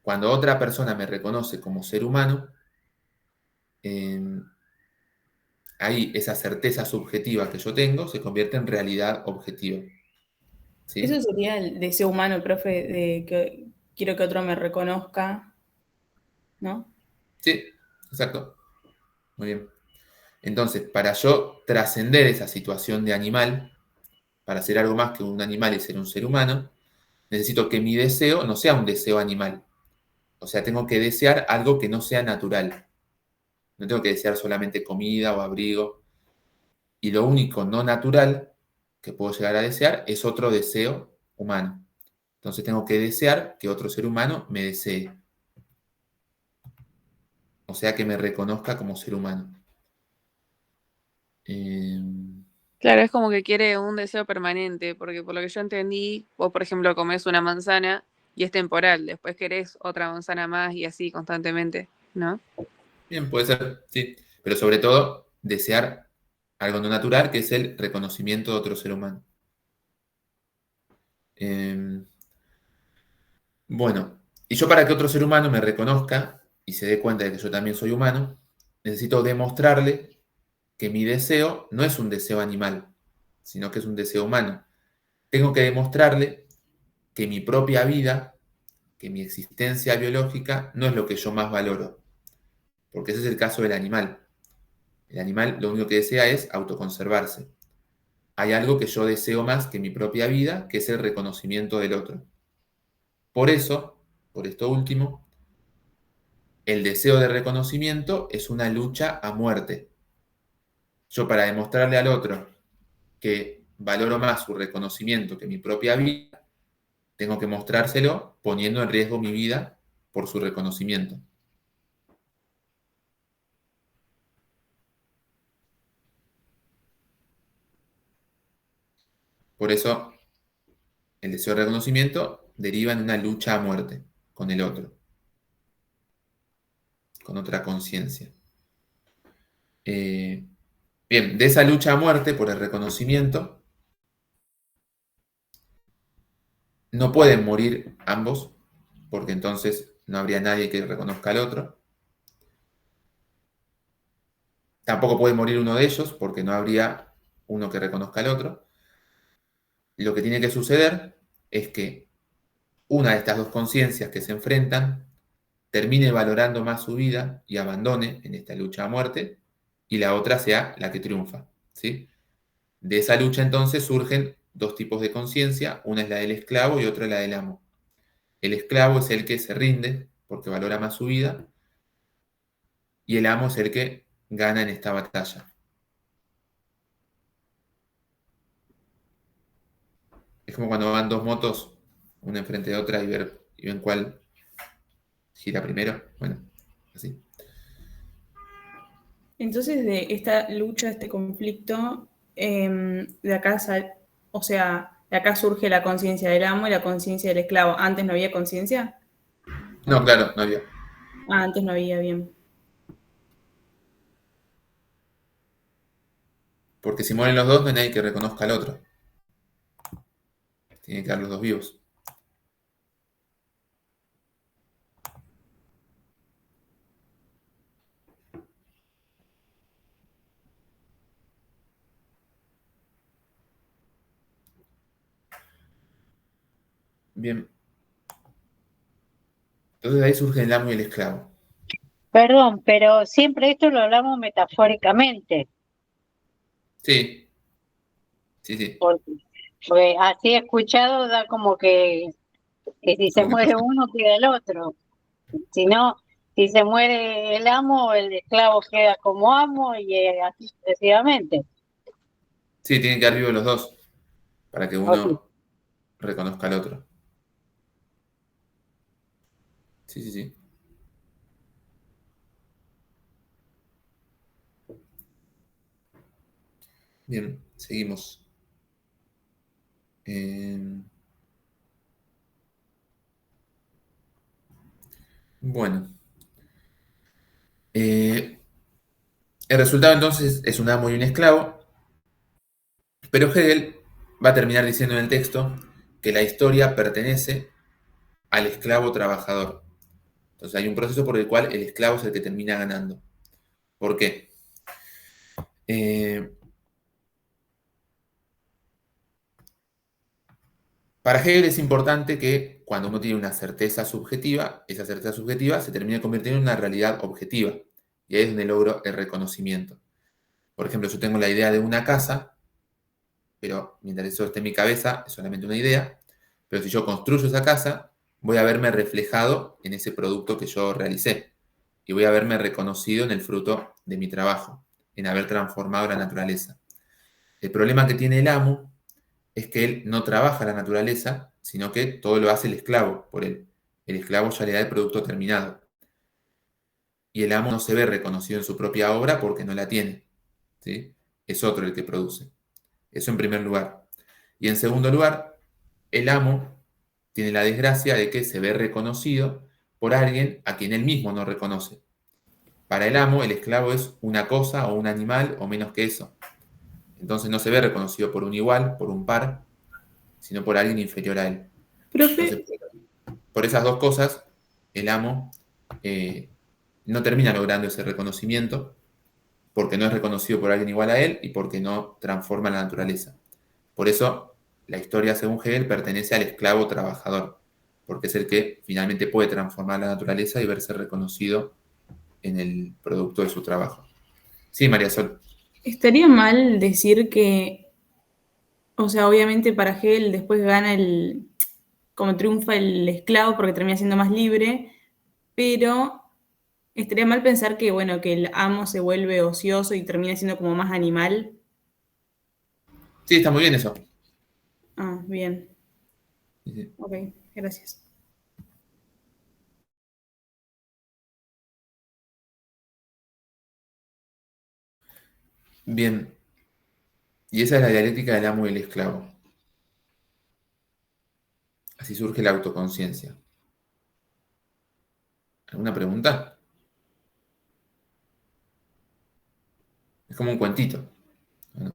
Speaker 1: Cuando otra persona me reconoce como ser humano, ahí esa certeza subjetiva que yo tengo se convierte en realidad objetiva. ¿Sí?
Speaker 3: Eso sería el deseo humano, profe, de que quiero que otro me reconozca, ¿no?
Speaker 1: Sí, exacto. Muy bien. Entonces, para yo trascender esa situación de animal, para ser algo más que un animal y ser un ser humano, necesito que mi deseo no sea un deseo animal. O sea, tengo que desear algo que no sea natural. No tengo que desear solamente comida o abrigo. Y lo único no natural que puedo llegar a desear es otro deseo humano. Entonces tengo que desear que otro ser humano me desee. O sea, que me reconozca como ser humano. Eh,
Speaker 5: Claro, es como que quiere un deseo permanente, porque por lo que yo entendí, vos por ejemplo comés una manzana y es temporal, después querés otra manzana más y así constantemente, ¿no?
Speaker 1: Bien, puede ser, sí. Pero sobre todo, desear algo no natural, que es el reconocimiento de otro ser humano. Bueno, y yo para que otro ser humano me reconozca y se dé cuenta de que yo también soy humano, necesito demostrarle que mi deseo no es un deseo animal, sino que es un deseo humano. Tengo que demostrarle que mi propia vida, que mi existencia biológica no es lo que yo más valoro. Porque ese es el caso del animal. El animal lo único que desea es autoconservarse. Hay algo que yo deseo más que mi propia vida, que es el reconocimiento del otro. Por eso, por esto último, el deseo de reconocimiento es una lucha a muerte. Yo, para demostrarle al otro que valoro más su reconocimiento que mi propia vida, tengo que mostrárselo poniendo en riesgo mi vida por su reconocimiento. Por eso, el deseo de reconocimiento deriva en una lucha a muerte con el otro, con otra conciencia. Bien, de esa lucha a muerte por el reconocimiento, no pueden morir ambos, porque entonces no habría nadie que reconozca al otro. Tampoco puede morir uno de ellos, porque no habría uno que reconozca al otro. Lo que tiene que suceder es que una de estas dos conciencias que se enfrentan termine valorando más su vida y abandone en esta lucha a muerte, y la otra sea la que triunfa, ¿sí? De esa lucha entonces surgen dos tipos de conciencia, una es la del esclavo y otra la del amo. El esclavo es el que se rinde porque valora más su vida, y el amo es el que gana en esta batalla. Es como cuando van dos motos, una enfrente de otra, y ven cuál gira primero. Bueno, así.
Speaker 3: Entonces, de esta lucha, este conflicto, de acá, o sea, de acá surge la conciencia del amo y la conciencia del esclavo. ¿Antes no había conciencia?
Speaker 1: No, claro, no había.
Speaker 3: Ah, antes no había, bien.
Speaker 1: Porque si mueren los dos, no hay nadie que reconozca al otro. Tienen que quedar los dos vivos. Bien. Entonces de ahí surge el amo y el esclavo.
Speaker 2: Perdón, pero siempre esto lo hablamos metafóricamente,
Speaker 1: Sí, sí, sí.
Speaker 2: porque así escuchado da como que si se
Speaker 1: Como que
Speaker 2: muere
Speaker 1: pasa.
Speaker 2: uno queda el otro. Si no, si se muere el amo, el esclavo queda como amo y así sucesivamente.
Speaker 1: Sí, tienen que quedar vivos los dos para que
Speaker 2: Ok.
Speaker 1: uno reconozca al otro. Sí, sí, sí. Bien, seguimos. Bueno. El resultado entonces es un amo y un esclavo, pero Hegel va a terminar diciendo en el texto que la historia pertenece al esclavo trabajador. Entonces hay un proceso por el cual el esclavo es el que termina ganando. ¿Por qué? Para Hegel es importante que cuando uno tiene una certeza subjetiva, esa certeza subjetiva se termine convirtiendo en una realidad objetiva. Y ahí es donde logro el reconocimiento. Por ejemplo, yo tengo la idea de una casa, pero mientras eso esté en mi cabeza, es solamente una idea. Pero si yo construyo esa casa, voy a verme reflejado en ese producto que yo realicé. Y voy a verme reconocido en el fruto de mi trabajo, en haber transformado la naturaleza. El problema que tiene el amo es que él no trabaja la naturaleza, sino que todo lo hace el esclavo por él. El esclavo ya le da el producto terminado. Y el amo no se ve reconocido en su propia obra porque no la tiene, ¿sí? Es otro el que produce. Eso en primer lugar. Y en segundo lugar, el amo tiene la desgracia de que se ve reconocido por alguien a quien él mismo no reconoce. Para el amo, el esclavo es una cosa o un animal o menos que eso. Entonces no se ve reconocido por un igual, por un par, sino por alguien inferior a él.
Speaker 3: Profe,
Speaker 1: Entonces, por esas dos cosas, el amo no termina logrando ese reconocimiento porque no es reconocido por alguien igual a él y porque no transforma la naturaleza. Por eso la historia, según Hegel, pertenece al esclavo trabajador, porque es el que finalmente puede transformar la naturaleza y verse reconocido en el producto de su trabajo. Sí, María Sol.
Speaker 3: Estaría mal decir que, o sea, obviamente para Hegel después gana como triunfa el esclavo porque termina siendo más libre, pero estaría mal pensar que, bueno, que el amo se vuelve ocioso y termina siendo como más animal.
Speaker 1: Sí, está muy bien eso.
Speaker 3: Ah, bien.
Speaker 1: Sí, sí.
Speaker 3: Ok, gracias.
Speaker 1: Bien. Y esa es la dialéctica del amo y el esclavo. Así surge la autoconciencia. ¿Alguna pregunta? Es como un cuentito. Bueno,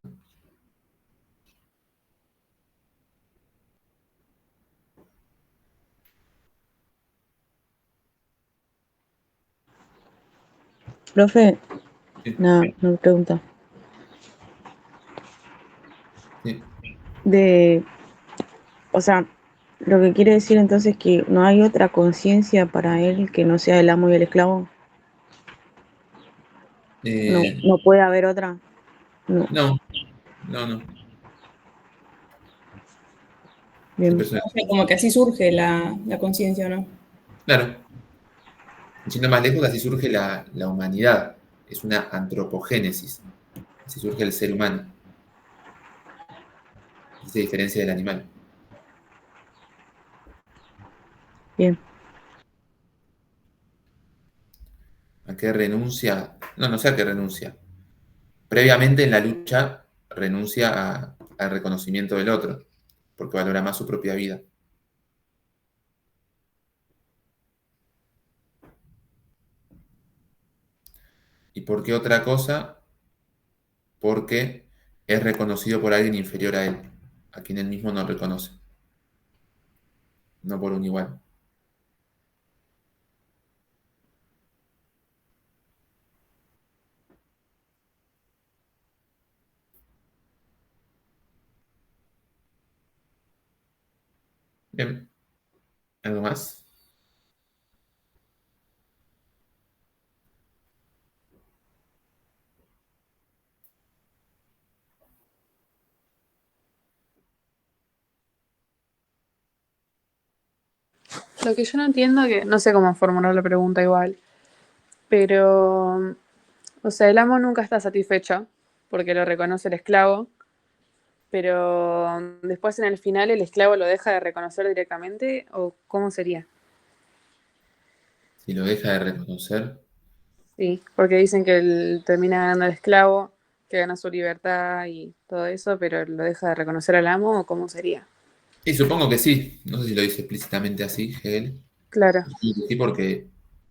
Speaker 6: Profe,
Speaker 1: sí,
Speaker 6: una pregunta.
Speaker 1: sí.
Speaker 6: O sea, lo que quiere decir entonces que no hay otra conciencia para él que no sea el amo y el esclavo. No,
Speaker 1: Eh,
Speaker 6: no puede haber otra. No,
Speaker 1: no, no, no. Siempre
Speaker 6: bien,
Speaker 1: es una
Speaker 3: O sea,
Speaker 1: cosa.
Speaker 3: como que así surge la conciencia, ¿o no?
Speaker 1: Claro. Yendo más lejos, así surge la humanidad. Es una antropogénesis. Así surge el ser humano. Y se diferencia del animal.
Speaker 6: bien.
Speaker 1: ¿A qué renuncia? No, no sé a qué renuncia. Previamente en la lucha renuncia al reconocimiento del otro, porque valora más su propia vida. ¿Y por qué otra cosa? Porque es reconocido por alguien inferior a él, a quien él mismo no reconoce, no por un igual. Bien, ¿algo más?
Speaker 5: Lo que yo no entiendo, que no sé cómo formular la pregunta igual, pero, o sea, el amo nunca está satisfecho porque lo reconoce el esclavo, pero después en el final el esclavo lo deja de reconocer directamente, ¿o cómo sería?
Speaker 1: Si lo deja de reconocer.
Speaker 5: Sí, porque dicen que él termina ganando al esclavo, que gana su libertad y todo eso, pero lo deja de reconocer al amo, ¿o cómo sería?
Speaker 1: Y supongo que sí, no sé si lo dice explícitamente así, Hegel.
Speaker 5: Claro,
Speaker 1: Supongo que sí, porque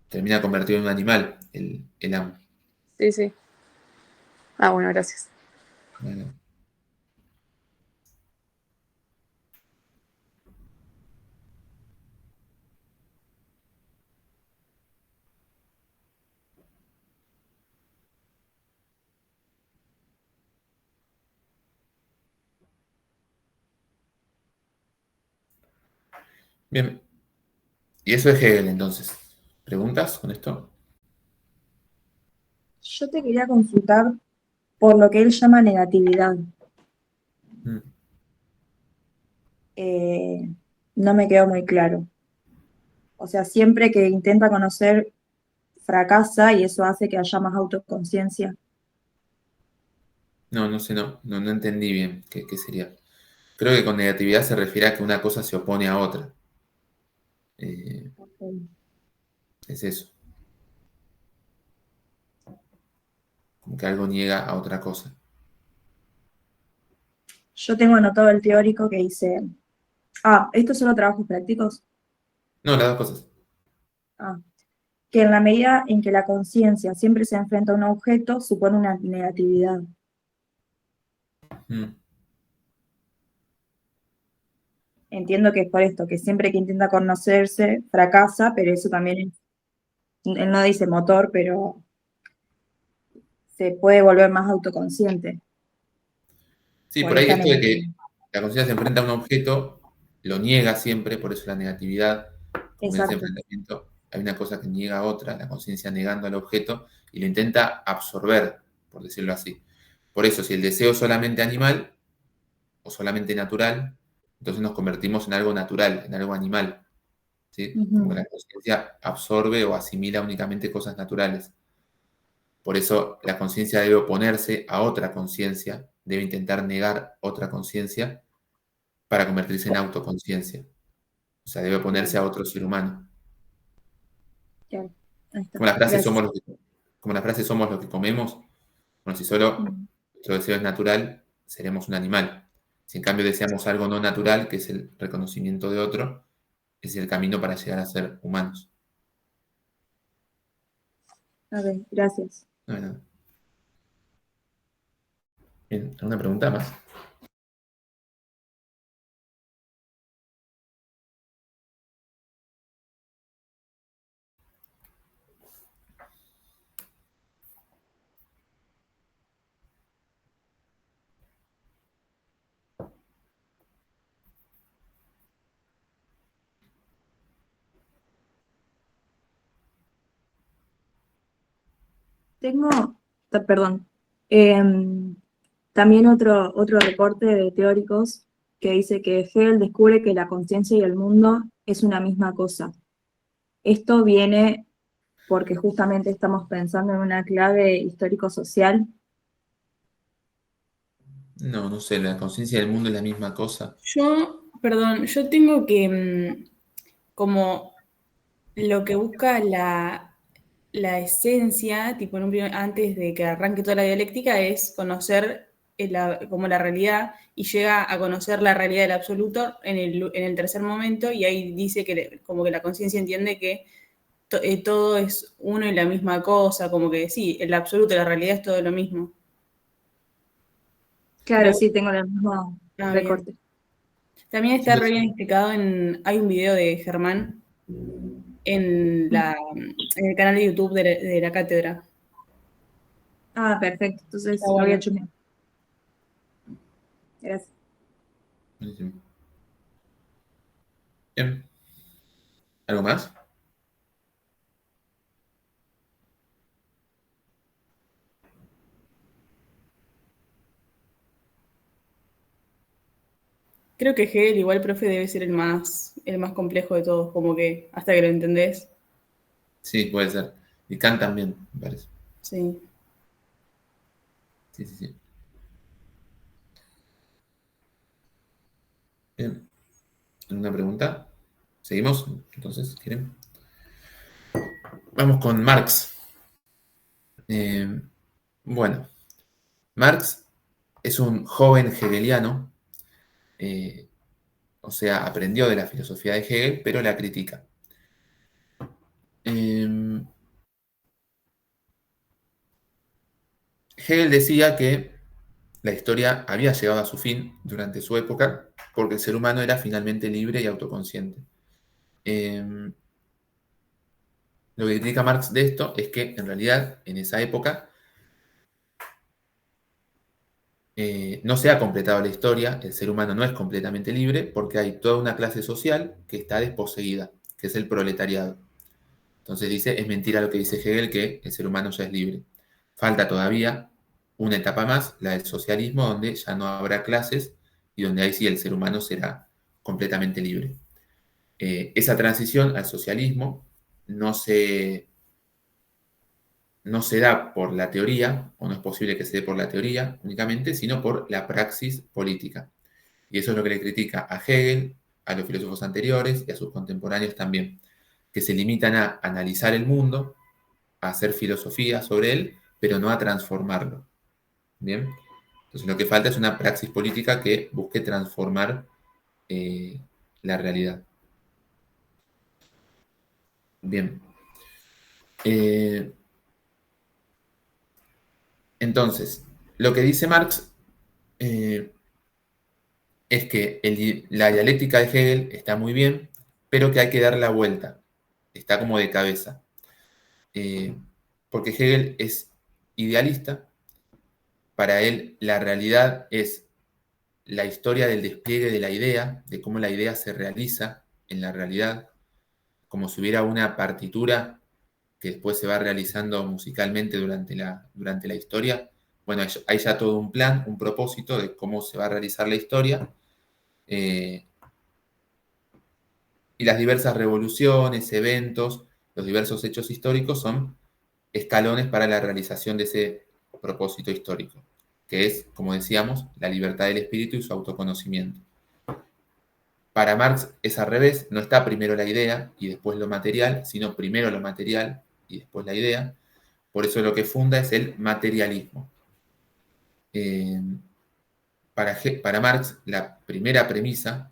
Speaker 1: termina convertido en un animal, el amo.
Speaker 5: sí, sí. Ah, bueno, gracias.
Speaker 1: Bueno, bien, y eso es Hegel entonces. ¿Preguntas con esto?
Speaker 4: Yo te quería consultar por lo que él llama negatividad.
Speaker 1: Mm.
Speaker 4: Eh, no me quedó muy claro. O sea, siempre que intenta conocer, fracasa y eso hace que haya más autoconciencia.
Speaker 1: No, no sé, no entendí bien qué sería. Creo que con negatividad se refiere a que una cosa se opone a otra. Eh, es eso, como que algo niega a otra cosa.
Speaker 4: Yo tengo anotado el teórico que dice, estos son los trabajos prácticos.
Speaker 1: No, las dos cosas.
Speaker 4: Ah, que en la medida en que la conciencia siempre se enfrenta a un objeto, supone una negatividad.
Speaker 1: Mm.
Speaker 4: Entiendo que es por esto, que siempre que intenta conocerse, fracasa, pero eso también es, él no dice motor, pero se puede volver más autoconsciente
Speaker 1: Sí,
Speaker 4: por
Speaker 1: por ahí
Speaker 4: esta
Speaker 1: esto de que
Speaker 4: negatividad.
Speaker 1: La conciencia se enfrenta a un objeto, lo niega siempre, por eso la negatividad, como en ese
Speaker 4: Exacto.
Speaker 1: enfrentamiento, hay una cosa que niega a otra, la conciencia negando al objeto, y lo intenta absorber, por decirlo así. Por eso, si el deseo es solamente animal o solamente natural, entonces nos convertimos en algo natural, en algo animal, ¿sí? Como que
Speaker 4: Ujú.
Speaker 1: la conciencia absorbe o asimila únicamente cosas naturales. Por eso la conciencia debe oponerse a otra conciencia, debe intentar negar otra conciencia para convertirse en autoconciencia. O sea, debe oponerse a otro ser humano.
Speaker 4: Claro. Ahí está.
Speaker 1: Como la frase
Speaker 4: Gracias.
Speaker 1: somos lo que, como la frase somos lo que comemos, bueno, si solo
Speaker 4: Mm.
Speaker 1: nuestro deseo es natural, seremos un animal. Si en cambio deseamos algo no natural, que es el reconocimiento de otro, es el camino para llegar a ser humanos.
Speaker 4: Ok, gracias.
Speaker 1: No hay nada. Bien, ¿alguna pregunta más?
Speaker 4: Tengo, perdón, también otro reporte de teóricos que dice que Hegel descubre que la conciencia y el mundo es una misma cosa. Esto viene porque justamente estamos pensando en una clave histórico-social.
Speaker 1: No, no sé, la conciencia del mundo es la misma cosa.
Speaker 3: Yo tengo que, como lo que busca la esencia, tipo antes de que arranque toda la dialéctica, es conocer como la realidad y llega a conocer la realidad del absoluto en el tercer momento y ahí dice que como que la conciencia entiende que todo es uno y la misma cosa, como que sí, el absoluto, la realidad es todo lo mismo.
Speaker 4: Claro,
Speaker 3: Creo.
Speaker 4: sí, tengo el mismo
Speaker 3: Ah, bien.
Speaker 4: recorte.
Speaker 3: También
Speaker 1: Sí,
Speaker 3: está re bien explicado hay un video de Germán en el canal de YouTube de la cátedra.
Speaker 4: Ah, perfecto.
Speaker 3: Está
Speaker 4: Entonces lo voy a
Speaker 3: bueno.
Speaker 4: chusmear. Gracias.
Speaker 1: buenísimo. Bien. ¿Algo más?
Speaker 3: Creo que Hegel, igual, profe, debe ser el más complejo de todos, como que hasta que lo entendés.
Speaker 1: Sí, puede ser. Y Kant también, me parece.
Speaker 3: Sí.
Speaker 1: Sí, sí, sí. Bien. ¿Alguna pregunta? ¿Seguimos? Entonces, ¿quieren? Vamos con Marx. Eh, bueno, Marx es un joven hegeliano, eh, o sea, aprendió de la filosofía de Hegel, pero la critica. Eh, Hegel decía que la historia había llegado a su fin durante su época porque el ser humano era finalmente libre y autoconsciente. Eh, lo que critica Marx de esto es que en realidad en esa época no se ha completado la historia, el ser humano no es completamente libre porque hay toda una clase social que está desposeída, que es el proletariado. Entonces dice, es mentira lo que dice Hegel, que el ser humano ya es libre. Falta todavía una etapa más, la del socialismo, donde ya no habrá clases y donde ahí sí el ser humano será completamente libre. Esa transición al socialismo no se, no se da por la teoría, o no es posible que se dé por la teoría únicamente, sino por la praxis política. Y eso es lo que le critica a Hegel, a los filósofos anteriores y a sus contemporáneos también, que se limitan a analizar el mundo, a hacer filosofía sobre él, pero no a transformarlo. ¿Bien? Entonces lo que falta es una praxis política que busque transformar la realidad. Bien. Eh, entonces, lo que dice Marx es que la dialéctica de Hegel está muy bien, pero que hay que dar la vuelta. Está como de cabeza. Eh, porque Hegel es idealista, para él la realidad es la historia del despliegue de la idea, de cómo la idea se realiza en la realidad, como si hubiera una partitura que después se va realizando musicalmente durante la historia. Bueno, hay ya todo un plan, un propósito de cómo se va a realizar la historia. Y las diversas revoluciones, eventos, los diversos hechos históricos son escalones para la realización de ese propósito histórico, que es, como decíamos, la libertad del espíritu y su autoconocimiento. Para Marx es al revés, no está primero la idea y después lo material, sino primero lo material y después la idea. Por eso lo que funda es el materialismo. Para Marx, la primera premisa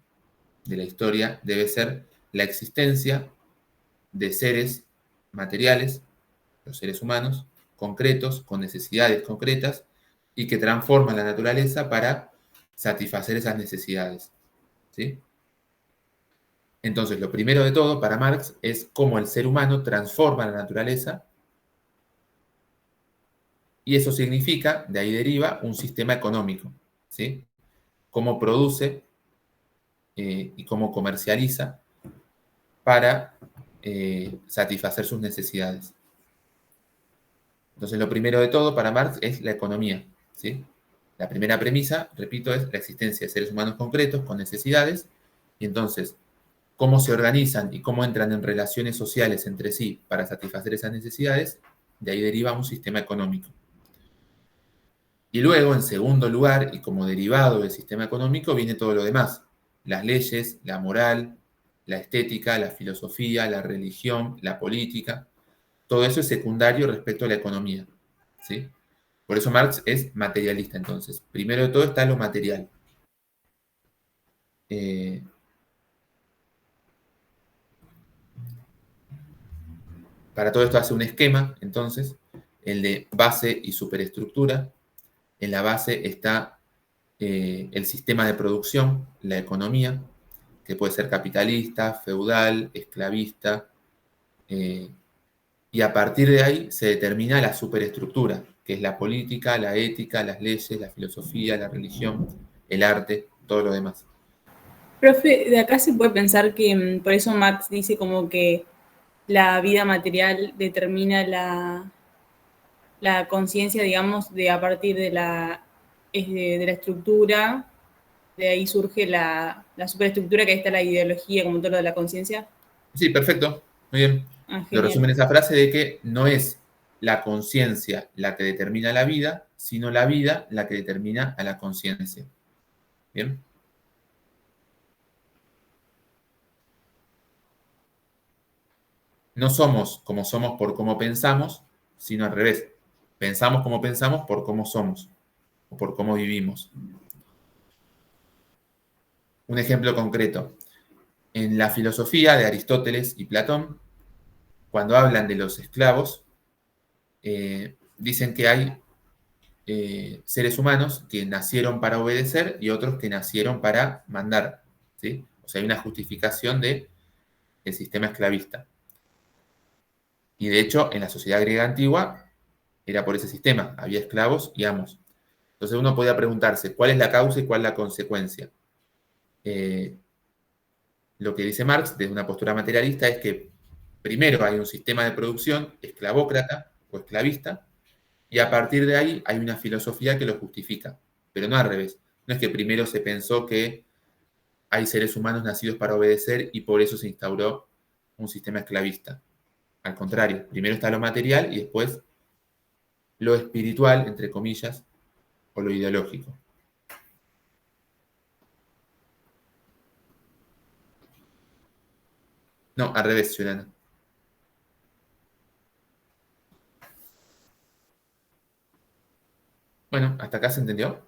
Speaker 1: de la historia debe ser la existencia de seres materiales, los seres humanos, concretos, con necesidades concretas, y que transforman la naturaleza para satisfacer esas necesidades. ¿Sí? Entonces, lo primero de todo para Marx es cómo el ser humano transforma la naturaleza, y eso significa, de ahí deriva, un sistema económico. ¿Sí? Cómo produce y cómo comercializa para satisfacer sus necesidades. Entonces, lo primero de todo para Marx es la economía. ¿Sí? La primera premisa, repito, es la existencia de seres humanos concretos con necesidades, y entonces, cómo se organizan y cómo entran en relaciones sociales entre sí para satisfacer esas necesidades, de ahí deriva un sistema económico. Y luego, en segundo lugar, y como derivado del sistema económico, viene todo lo demás: las leyes, la moral, la estética, la filosofía, la religión, la política. Todo eso es secundario respecto a la economía. ¿Sí? Por eso Marx es materialista, entonces. Primero de todo está lo material. Para todo esto hace un esquema, entonces, el de base y superestructura. En la base está el sistema de producción, la economía, que puede ser capitalista, feudal, esclavista, y a partir de ahí se determina la superestructura, que es la política, la ética, las leyes, la filosofía, la religión, el arte, todo lo demás.
Speaker 3: Profe, de acá se puede pensar que por eso Marx dice como que la vida material determina la conciencia, digamos, de a partir de de la estructura, de ahí surge la superestructura, que ahí está la ideología, como todo lo de la conciencia.
Speaker 1: Sí, perfecto, muy bien. Lo
Speaker 3: Genial.
Speaker 1: resume en esa frase de que no es la conciencia la que determina la vida, sino la vida la que determina a la conciencia. ¿Bien? No somos como somos por cómo pensamos, sino al revés. Pensamos como pensamos por cómo somos o por cómo vivimos. Un ejemplo concreto. En la filosofía de Aristóteles y Platón, cuando hablan de los esclavos, dicen que hay seres humanos que nacieron para obedecer y otros que nacieron para mandar. ¿Sí? O sea, hay una justificación del sistema esclavista. Y de hecho, en la sociedad griega antigua era por ese sistema, había esclavos y amos. Entonces uno podía preguntarse, ¿cuál es la causa y cuál es la consecuencia? Lo que dice Marx, desde una postura materialista, es que primero hay un sistema de producción esclavócrata o esclavista, y a partir de ahí hay una filosofía que lo justifica, pero no al revés. No es que primero se pensó que hay seres humanos nacidos para obedecer y por eso se instauró un sistema esclavista. Al contrario, primero está lo material y después lo espiritual, entre comillas, o lo ideológico. No, al revés, ciudadana. Bueno, ¿hasta acá se entendió?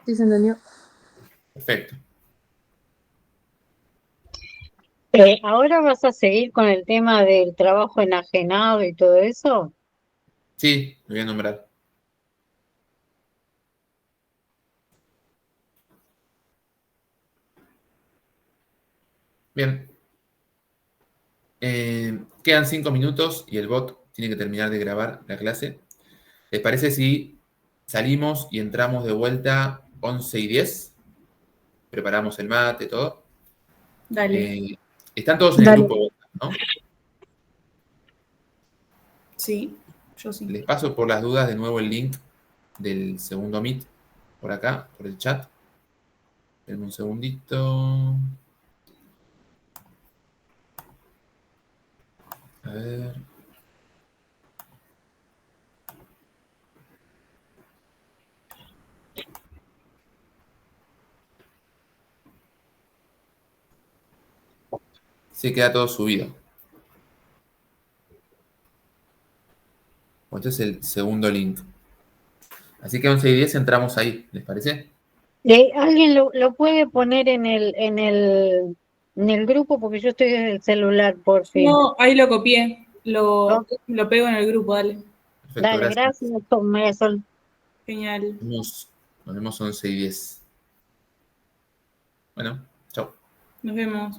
Speaker 5: Sí, se entendió.
Speaker 1: Perfecto.
Speaker 2: ¿Ahora vas a seguir con el tema del trabajo enajenado y todo eso?
Speaker 1: Sí, me voy a nombrar. Bien. Quedan 5 minutos y el bot tiene que terminar de grabar la clase. ¿Les parece si salimos y entramos de vuelta 11:10? Preparamos el mate, todo.
Speaker 3: Dale.
Speaker 1: Están todos en el
Speaker 4: Dale.
Speaker 1: grupo, ¿no?
Speaker 3: Sí, yo sí.
Speaker 1: Les paso por las dudas de nuevo el link del segundo Meet por acá, por el chat. Denme un segundito. A ver. Se queda todo subido. Este es el segundo link. Así que 11:10 entramos ahí, ¿les parece?
Speaker 2: ¿Alguien lo puede poner en el grupo? Porque yo estoy desde el celular, por fin.
Speaker 3: No, ahí lo copié.
Speaker 2: Ok.
Speaker 3: Lo pego en el grupo, dale.
Speaker 1: Perfecto,
Speaker 2: Dale,
Speaker 1: gracias.
Speaker 2: gracias, Marisol.
Speaker 3: Genial.
Speaker 1: Nos vemos 11:10. Bueno, chao.
Speaker 3: Nos vemos.